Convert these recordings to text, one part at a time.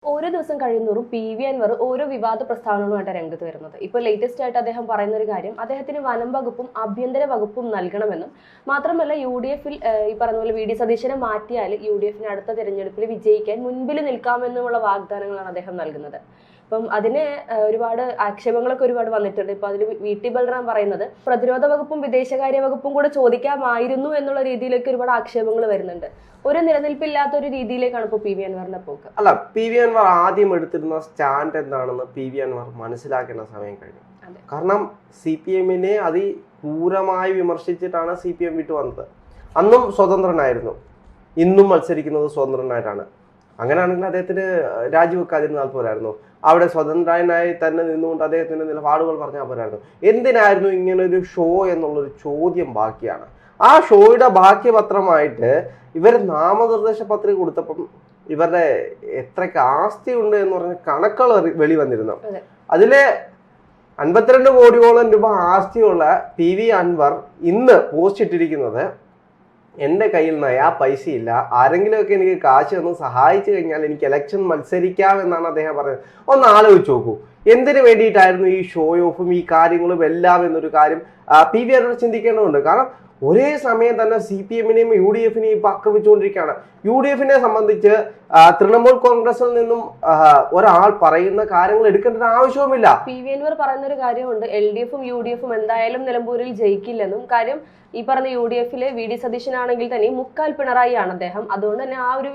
ഓരോ ദിവസം കഴിയുന്നോറും പി.വി. അൻവർ ഓരോ വിവാദ പ്രസ്താവനകളുമായിട്ട് രംഗത്ത് വരുന്നത്. ഇപ്പോൾ ലേറ്റസ്റ്റ് ആയിട്ട് അദ്ദേഹം പറയുന്ന ഒരു കാര്യം, അദ്ദേഹത്തിന് വനം വകുപ്പും ആഭ്യന്തര വകുപ്പും നൽകണമെന്നും മാത്രമല്ല UDF-ൽ ഈ പറഞ്ഞ പോലെ വി.ഡി. സതീശനെ മാറ്റിയാൽ UDF-ന് അടുത്ത തിരഞ്ഞെടുപ്പിൽ വിജയിക്കാൻ മുൻപിൽ നിൽക്കാമെന്നുമുള്ള വാഗ്ദാനങ്ങളാണ് അദ്ദേഹം നൽകുന്നത്. അപ്പം അതിന് ഒരുപാട് ആക്ഷേപങ്ങളൊക്കെ ഒരുപാട് വന്നിട്ടുണ്ട്. ഇപ്പൊ അതിൽ VT ബൽറാം പറയുന്നത് പ്രതിരോധ വകുപ്പും വിദേശകാര്യ വകുപ്പും കൂടെ ചോദിക്കാമായിരുന്നു എന്നുള്ള രീതിയിലേക്ക് ഒരുപാട് ആക്ഷേപങ്ങൾ വരുന്നുണ്ട്. ഒരു നിലനിൽപ്പില്ലാത്ത ഒരു രീതിയിലേക്കാണ് ഇപ്പോൾ പി.വി. അൻവറിന്റെ പോക്ക്. അല്ല, പി.വി. അൻവർ ആദ്യം എടുത്തിരുന്ന സ്റ്റാൻഡ് എന്താണെന്ന് പി.വി. അൻവർ മനസ്സിലാക്കേണ്ട സമയം കഴിഞ്ഞു. കാരണം CPM-നെ അതിക്രൂരമായി വിമർശിച്ചിട്ടാണ് CPM വിട്ടു വന്നത്. അന്നും സ്വതന്ത്രനായിരുന്നു, ഇന്നും മത്സരിക്കുന്നത് സ്വതന്ത്രനായിട്ടാണ്. അങ്ങനെയാണെങ്കിൽ അദ്ദേഹത്തിന് രാജിവെക്കാതിരുന്നാൽ പോരായിരുന്നു. അവിടെ സ്വതന്ത്രനായി തന്നെ നിന്നുകൊണ്ട് അദ്ദേഹത്തിന്റെ നിലപാടുകൾ പറഞ്ഞാൽ പോരായിരുന്നു. എന്തിനായിരുന്നു ഇങ്ങനെ ഒരു ഷോ എന്നുള്ളൊരു ചോദ്യം ബാക്കിയാണ്. ആ ഷോയുടെ ബാക്കിപത്രമായിട്ട് ഇവർ നാമനിർദ്ദേശ പത്രിക കൊടുത്തപ്പം ഇവരുടെ എത്രയ്ക്ക് ആസ്തി ഉണ്ട് എന്ന് പറഞ്ഞ കണക്കുകൾ വെളി വന്നിരുന്നു. അതിലെ 52 കോടിയോളം രൂപ ആസ്തിയുള്ള പി.വി. അൻവർ ഇന്ന് പോസ്റ്റ് ഇട്ടിരിക്കുന്നത്, എൻ്റെ കയ്യിൽ നയാ പൈസ ഇല്ല, ആരെങ്കിലുമൊക്കെ എനിക്ക് കാശ് തന്ന് സഹായിച്ചു കഴിഞ്ഞാൽ എനിക്ക് ഇലക്ഷൻ മത്സരിക്കാം എന്നാണ് അദ്ദേഹം പറഞ്ഞത്. ഒന്ന് ആലോചിച്ച് നോക്കൂ, എന്തിനു വേണ്ടിയിട്ടായിരുന്നു ഈ ഷോ ഓഫും ഈ കാര്യങ്ങളും എല്ലാം എന്നൊരു കാര്യം പി.വി. അൻവർ ചിന്തിക്കേണ്ടതുണ്ട്. കാരണം ഒരേ സമയം തന്നെ CPM-നെയും UDF-നെയും ഇപ്പൊ ആക്രമിച്ചുകൊണ്ടിരിക്കുകയാണ്. UDF-നെ സംബന്ധിച്ച് തൃണമൂൽ കോൺഗ്രസിൽ നിന്നും ഒരാൾ പറയുന്ന കാര്യങ്ങൾ എടുക്കേണ്ട ആവശ്യവുമില്ല. പി.വി. അൻവർ പറയുന്ന ഒരു കാര്യമുണ്ട്, LDF-ഉം UDF-ഉം എന്തായാലും നിലമ്പൂരിൽ ജയിക്കില്ലെന്നും. കാര്യം ഈ പറഞ്ഞ UDF-ലെ വി.ഡി. സതീശനാണെങ്കിൽ തന്നെ മുക്കാൽ പിണറായി ആണ് അദ്ദേഹം. അതുകൊണ്ട് തന്നെ ആ ഒരു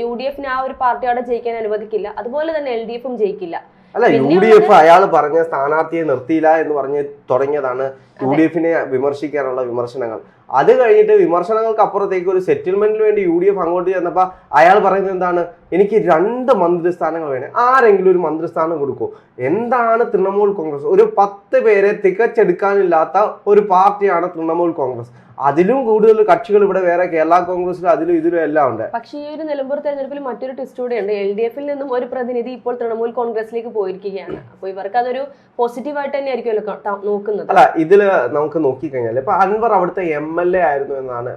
UDF-നെ ആ ഒരു പാർട്ടിയോടെ ജയിക്കാൻ അനുവദിക്കില്ല. അതുപോലെ തന്നെ LDF-ഉം ജയിക്കില്ല. അല്ല, UDF അയാൾ പറഞ്ഞ സ്ഥാനാർത്ഥിയെ നിർത്തിയില്ല എന്ന് പറഞ്ഞ് തുടങ്ങിയതാണ് UDF-നെ വിമർശിക്കാനുള്ള വിമർശനങ്ങൾ. അത് കഴിഞ്ഞിട്ട് വിമർശനങ്ങൾക്ക് അപ്പുറത്തേക്ക് ഒരു സെറ്റിൽമെന്റിന് വേണ്ടി UDF അങ്ങോട്ട് ചെന്നപ്പോൾ അയാൾ പറയുന്നത് എന്താണ്, എനിക്ക് 2 മന്ത്രിസ്ഥാനങ്ങൾ വേണം, ആരെങ്കിലും ഒരു മന്ത്രിസ്ഥാനം കൊടുക്കൂ. എന്താണ് തൃണമൂൽ കോൺഗ്രസ്? ഒരു 10 പേരെ തികച്ചെടുക്കാനില്ലാത്ത ഒരു പാർട്ടിയാണ് തൃണമൂൽ കോൺഗ്രസ്. അതിലും കൂടുതൽ കക്ഷികൾ ഇവിടെ വേറെ കേരള കോൺഗ്രസിലും അതിലും ഇതിലും എല്ലാം ഉണ്ട്. പക്ഷേ ഈ ഒരു നിലമ്പൂർ തെരഞ്ഞെടുപ്പിൽ മറ്റൊരു ട്വിസ്റ്റ് കൂടെയുണ്ട്. LDF-ൽ നിന്നും ഒരു പ്രതിനിധി ഇപ്പോൾ തൃണമൂൽ കോൺഗ്രസിലേക്ക് പോയിരിക്കുകയാണ്. അപ്പോൾ ഇവർക്ക് അതൊരു പോസിറ്റീവായിട്ട് തന്നെ ആയിരിക്കുമല്ലോ നോക്കുന്നത്. അല്ല, ഇതില് നമുക്ക് നോക്കിക്കഴിഞ്ഞാൽ ഇപ്പൊ അൻവർ അവിടുത്തെ MLA ആയിരുന്നു എന്നാണ്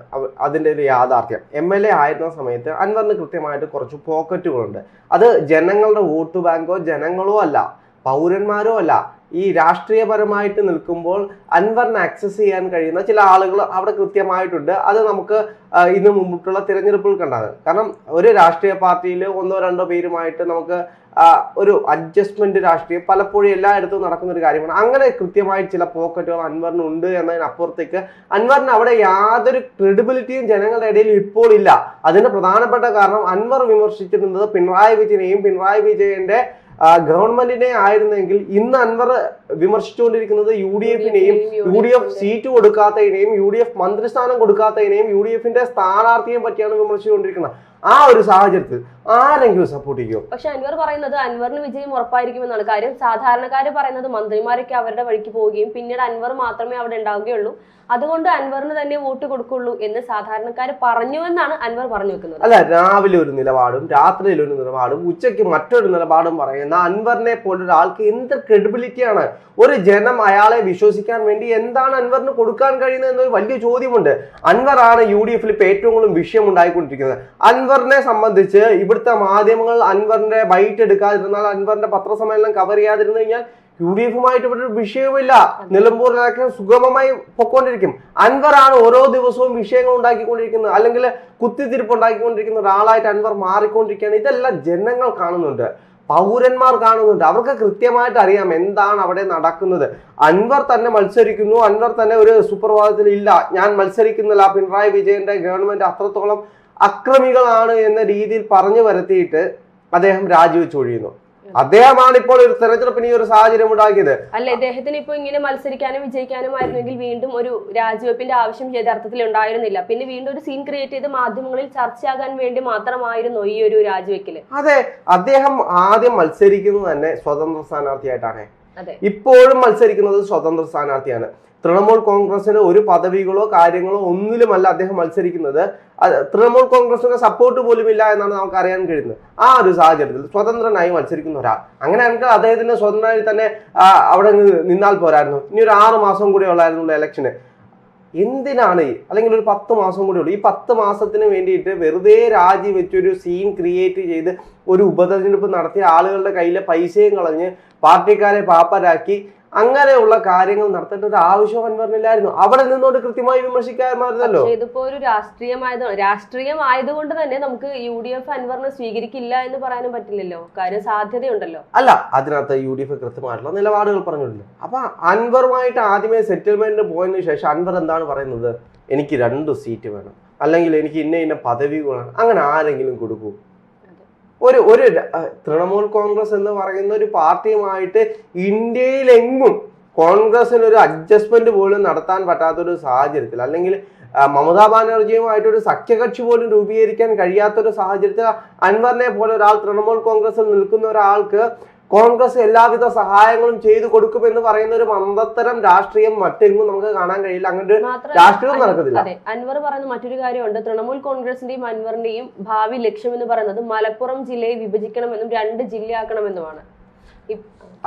അതിന്റെ ഒരു യാഥാർത്ഥ്യം. MLA ആയിരുന്ന സമയത്ത് അൻവറിന് കൃത്യമായിട്ട് കുറച്ച് പോക്കറ്റുകളുണ്ട്. അത് ജനങ്ങളുടെ വോട്ട് ബാങ്കോ ജനങ്ങളോ അല്ല, പൗരന്മാരോ അല്ല. ഈ രാഷ്ട്രീയപരമായിട്ട് നിൽക്കുമ്പോൾ അൻവറിന് ആക്സസ് ചെയ്യാൻ കഴിയുന്ന ചില ആളുകൾ അവിടെ കൃത്യമായിട്ടുണ്ട്. അത് നമുക്ക് ഇതിനു മുമ്പിട്ടുള്ള തിരഞ്ഞെടുപ്പുകൾ കണ്ടാണ്. കാരണം ഒരു രാഷ്ട്രീയ പാർട്ടിയിൽ 1-2 പേരുമായിട്ട് നമുക്ക് ഒരു അഡ്ജസ്റ്റ്മെന്റ് രാഷ്ട്രീയം പലപ്പോഴും എല്ലായിടത്തും നടക്കുന്ന ഒരു കാര്യമാണ്. അങ്ങനെ കൃത്യമായി ചില പോക്കറ്റുകൾ അൻവറിന് ഉണ്ട് എന്നതിനപ്പുറത്തേക്ക് അൻവറിന് അവിടെ യാതൊരു ക്രെഡിബിലിറ്റിയും ജനങ്ങളുടെ ഇടയിൽ ഇപ്പോൾ ഇല്ല. അതിന് പ്രധാനപ്പെട്ട കാരണം അൻവർ വിമർശിച്ചിരുന്നത് പിണറായി വിജയനെയും പിണറായി വിജയന്റെ ഗവൺമെന്റിനെ ആയിരുന്നെങ്കിൽ ഇന്ന് അൻവർ വിമർശിച്ചുകൊണ്ടിരിക്കുന്നത് UDF-നെയും, UDF സീറ്റ് കൊടുക്കാത്തതിനെയും, UDF മന്ത്രിസ്ഥാനം കൊടുക്കാത്തതിനെയും, UDF-ന്റെ സ്ഥാനാർത്ഥിയെ പറ്റിയാണ് വിമർശിച്ചുകൊണ്ടിരിക്കുന്നത്. ആ ഒരു സാഹചര്യത്തിൽ ആരെങ്കിലും സപ്പോർട്ട് ചെയ്യും? പക്ഷെ അൻവർ പറയുന്നത് അൻവറിന് വിജയം ഉറപ്പായിരിക്കുമെന്നാണ്. കാര്യം സാധാരണക്കാര് പറയുന്നത് മന്ത്രിമാരൊക്കെ അവരുടെ വഴിക്ക് പോവുകയും പിന്നീട് അൻവർ മാത്രമേ അവിടെ ഉണ്ടാവുകയുള്ളൂ, അതുകൊണ്ട് അൻവറിന് തന്നെ വോട്ട് കൊടുക്കുള്ളൂ എന്ന് സാധാരണക്കാർ പറഞ്ഞുവെന്നാണ് അൻവർ പറഞ്ഞു വെക്കുന്നത്. അല്ല, രാവിലെ ഒരു നിലപാടും രാത്രിയിൽ ഒരു നിലപാടും ഉച്ചയ്ക്ക് മറ്റൊരു നിലപാടും പറയുന്ന അൻവറിനെ പോലൊരാൾക്ക് എന്ത് ക്രെഡിബിലിറ്റിയാണ്? ഒരു ജനം അയാളെ വിശ്വസിക്കാൻ വേണ്ടി എന്താണ് അൻവറിന് കൊടുക്കാൻ കഴിയുന്നത് എന്നൊരു വലിയ ചോദ്യമുണ്ട്. അൻവറാണ് UDF-ൽ ഇപ്പൊ ഏറ്റവും കൂടുതൽ വിഷയം ഉണ്ടായിക്കൊണ്ടിരിക്കുന്നത്. അൻവറിനെ സംബന്ധിച്ച് ഇവിടുത്തെ മാധ്യമങ്ങൾ അൻവറിന്റെ ബൈറ്റ് എടുക്കാതിരുന്നാൽ, അൻവറിന്റെ പത്രസമ്മേളനം കവർ ചെയ്യാതിരുന്നു കഴിഞ്ഞാൽ UDF-ഉമായിട്ട് ഇവിടെ ഒരു വിഷയവുമില്ല. നിലമ്പൂർ ഇലക്ഷൻ സുഗമമായി പൊക്കോണ്ടിരിക്കും. അൻവറാണ് ഓരോ ദിവസവും വിഷയങ്ങൾ ഉണ്ടാക്കിക്കൊണ്ടിരിക്കുന്നത്, അല്ലെങ്കിൽ കുത്തിത്തിരിപ്പ് ഉണ്ടാക്കിക്കൊണ്ടിരിക്കുന്ന ഒരാളായിട്ട് അൻവർ മാറിക്കൊണ്ടിരിക്കുകയാണ്. ഇതെല്ലാം ജനങ്ങൾ കാണുന്നുണ്ട്, പൗരന്മാർ കാണുന്നുണ്ട്. അവർക്ക് കൃത്യമായിട്ട് അറിയാം എന്താണ് അവിടെ നടക്കുന്നത്. അൻവർ തന്നെ മത്സരിക്കുന്നു, അൻവർ തന്നെ ഒരു സുപ്രഭാതത്തിൽ ഇല്ല ഞാൻ മത്സരിക്കുന്നില്ല, പിണറായി വിജയന്റെ ഗവൺമെന്റ് അത്രത്തോളം അക്രമികളാണ് എന്ന രീതിയിൽ പറഞ്ഞു വരുത്തിയിട്ട് അദ്ദേഹം രാജിവെച്ചൊഴിയുന്നു. അദ്ദേഹമാണ് ഇപ്പോൾ ഒരു തെരഞ്ഞെടുപ്പിന് ഈ ഒരു സാഹചര്യം ഉണ്ടാക്കിയത്. അല്ല, ഇദ്ദേഹത്തിന് ഇപ്പൊ ഇങ്ങനെ മത്സരിക്കാനും വിജയിക്കാനും ആയിരുന്നെങ്കിൽ വീണ്ടും ഒരു രാജിവെപ്പിന്റെ ആവശ്യം യഥാർത്ഥത്തിൽ ഉണ്ടായിരുന്നില്ല. പിന്നെ വീണ്ടും ഒരു സീൻ ക്രിയേറ്റ് ചെയ്ത് മാധ്യമങ്ങളിൽ ചർച്ചയാകാൻ വേണ്ടി മാത്രമായിരുന്നു ഈ ഒരു രാജിവെക്കല്. അതെ, അദ്ദേഹം ആദ്യം മത്സരിക്കുന്നത് തന്നെ സ്വതന്ത്ര സ്ഥാനാർത്ഥിയായിട്ടാണ്. ഇപ്പോഴും മത്സരിക്കുന്നത് സ്വതന്ത്ര സ്ഥാനാർത്ഥിയാണ്. തൃണമൂൽ കോൺഗ്രസിന് ഒരു പദവികളോ കാര്യങ്ങളോ ഒന്നിലുമല്ല അദ്ദേഹം മത്സരിക്കുന്നത്. തൃണമൂൽ കോൺഗ്രസിന് സപ്പോർട്ട് പോലും ഇല്ല എന്നാണ് നമുക്ക് അറിയാൻ കഴിയുന്നത്. ആ ഒരു സാഹചര്യത്തിൽ സ്വതന്ത്രനായി മത്സരിക്കുന്ന ഒരാൾ, അങ്ങനെയാണെങ്കിൽ അദ്ദേഹത്തിന് സ്വതന്ത്രനായി തന്നെ അവിടെ നിന്നാൽ പോരായിരുന്നു. ഇനി ഒരു 6 മാസം കൂടി ഉള്ളായിരുന്നു ഇലക്ഷന്. എന്തിനാണ് അല്ലെങ്കിൽ ഒരു 10 മാസം കൂടി ഉള്ളൂ, ഈ 10 മാസത്തിന് വേണ്ടിയിട്ട് വെറുതെ രാജി വെച്ചൊരു സീൻ ക്രിയേറ്റ് ചെയ്ത് ഒരു ഉപതെരഞ്ഞെടുപ്പ് നടത്തി ആളുകളുടെ കയ്യിലെ പൈസയും കളഞ്ഞ് പാർട്ടിക്കാരെ പാപ്പരാക്കി അങ്ങനെയുള്ള കാര്യങ്ങൾ നടത്തേണ്ട ഒരു ആവശ്യം അൻവറിനില്ലായിരുന്നു. അവിടെ നിന്നോട് കൃത്യമായി വിമർശിക്കാമായിരുന്നല്ലോ. ഇതിപ്പോ ഒരു രാഷ്ട്രീയമായതുകൊണ്ട് തന്നെ നമുക്ക് UDF അൻവറിനെ സ്വീകരിക്കില്ല എന്ന് പറയാനും പറ്റില്ലല്ലോ, കാര്യം സാധ്യതയുണ്ടല്ലോ. അല്ല, അതിനകത്ത് UDF കൃത്യമായിട്ടുള്ള നിലപാടുകൾ പറഞ്ഞിട്ടില്ല. അപ്പൊ അൻവറുമായിട്ട് ആദ്യമേ സെറ്റിൽമെന്റ് പോയതിനു ശേഷം അൻവർ എന്താണ് പറയുന്നത്? എനിക്ക് 2 സീറ്റ് വേണം, അല്ലെങ്കിൽ എനിക്ക് ഇന്ന പദവികളാണ്. അങ്ങനെ ആരെങ്കിലും കൊടുക്കൂ? ഒരു തൃണമൂൽ കോൺഗ്രസ് എന്ന് പറയുന്ന ഒരു പാർട്ടിയുമായിട്ട് ഇന്ത്യയിലെങ്ങും കോൺഗ്രസിന് ഒരു അഡ്ജസ്റ്റ്മെന്റ് പോലും നടത്താൻ പറ്റാത്തൊരു സാഹചര്യത്തിൽ, അല്ലെങ്കിൽ മമതാ ബാനർജിയുമായിട്ടൊരു സഖ്യകക്ഷി പോലും രൂപീകരിക്കാൻ കഴിയാത്തൊരു സാഹചര്യത്തിൽ അൻവറിനെ പോലെ ഒരാൾ തൃണമൂൽ കോൺഗ്രസിൽ നിൽക്കുന്ന ഒരാൾക്ക് കോൺഗ്രസ് എല്ലാവിധ സഹായങ്ങളും ചെയ്തു കൊടുക്കുമെന്ന് പറയുന്ന ഒരു മന്ദത്തരം രാഷ്ട്രീയം മറ്റെങ്ങും നമുക്ക് കാണാൻ കഴിയില്ല. അങ്ങനെ രാഷ്ട്രീയം നടക്കത്തില്ല. അതെ, അൻവർ പറയുന്ന മറ്റൊരു കാര്യമുണ്ട്. തൃണമൂൽ കോൺഗ്രസിന്റെയും അൻവറിന്റെയും ഭാവി ലക്ഷ്യം എന്ന് പറയുന്നത് മലപ്പുറം ജില്ലയെ വിഭജിക്കണമെന്നും 2 ജില്ലയാക്കണമെന്നുമാണ്.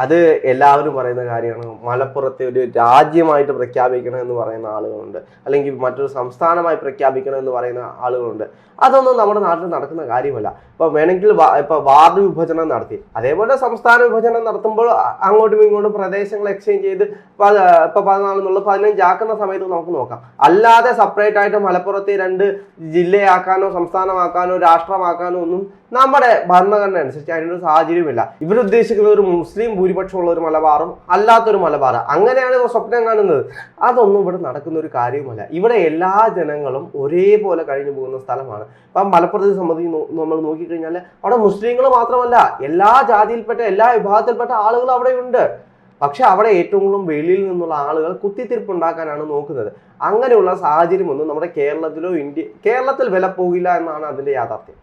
അത് എല്ലാവരും പറയുന്ന കാര്യമാണ്. മലപ്പുറത്തെ ഒരു രാജ്യമായിട്ട് പ്രഖ്യാപിക്കണം എന്ന് പറയുന്ന ആളുകളുണ്ട്, അല്ലെങ്കിൽ മറ്റൊരു സംസ്ഥാനമായി പ്രഖ്യാപിക്കണം എന്ന് പറയുന്ന ആളുകളുണ്ട്. അതൊന്നും നമ്മുടെ നാട്ടിൽ നടക്കുന്ന കാര്യമല്ല. ഇപ്പൊ വേണമെങ്കിൽ ഇപ്പൊ വാർഡ് വിഭജനം നടത്തി, അതേപോലെ സംസ്ഥാന വിഭജനം നടത്തുമ്പോൾ അങ്ങോട്ടും ഇങ്ങോട്ടും പ്രദേശങ്ങൾ എക്സ്ചേഞ്ച് ചെയ്ത് ഇപ്പൊ 14 എന്നുള്ള 15 ആക്കുന്ന സമയത്ത് നമുക്ക് നോക്കാം. അല്ലാതെ സെപ്പറേറ്റ് ആയിട്ട് മലപ്പുറത്തെ 2 ജില്ലയാക്കാനോ സംസ്ഥാനമാക്കാനോ രാഷ്ട്രമാക്കാനോ ഒന്നും നമ്മുടെ ഭരണഘടന അനുസരിച്ച് അതിനൊരു സാഹചര്യമില്ല. ഇവരുദ്ദേശിക്കുന്ന ഒരു മുസ്ലിം ഭൂരിപക്ഷമുള്ള ഒരു മലബാറും അല്ലാത്തൊരു മലബാർ, അങ്ങനെയാണ് ഇവർ സ്വപ്നം കാണുന്നത്. അതൊന്നും ഇവിടെ നടക്കുന്ന ഒരു കാര്യവുമല്ല. ഇവിടെ എല്ലാ ജനങ്ങളും ഒരേപോലെ കഴിഞ്ഞു പോകുന്ന സ്ഥലമാണ്. ഇപ്പം മലപ്പുറത്തെ സംബന്ധിച്ച് നമ്മൾ നോക്കിക്കഴിഞ്ഞാൽ അവിടെ മുസ്ലിങ്ങൾ മാത്രമല്ല, എല്ലാ ജാതിയിൽപ്പെട്ട എല്ലാ വിഭാഗത്തിൽപ്പെട്ട ആളുകൾ അവിടെയുണ്ട്. പക്ഷെ അവിടെ ഏറ്റവും കൂടുതൽ വെളിയിൽ നിന്നുള്ള ആളുകൾ കുത്തിത്തിരിപ്പുണ്ടാക്കാനാണ് നോക്കുന്നത്. അങ്ങനെയുള്ള സാഹചര്യമൊന്നും നമ്മുടെ കേരളത്തിലോ കേരളത്തിൽ വില പോകില്ല എന്നാണ് അതിന്റെ യാഥാർത്ഥ്യം.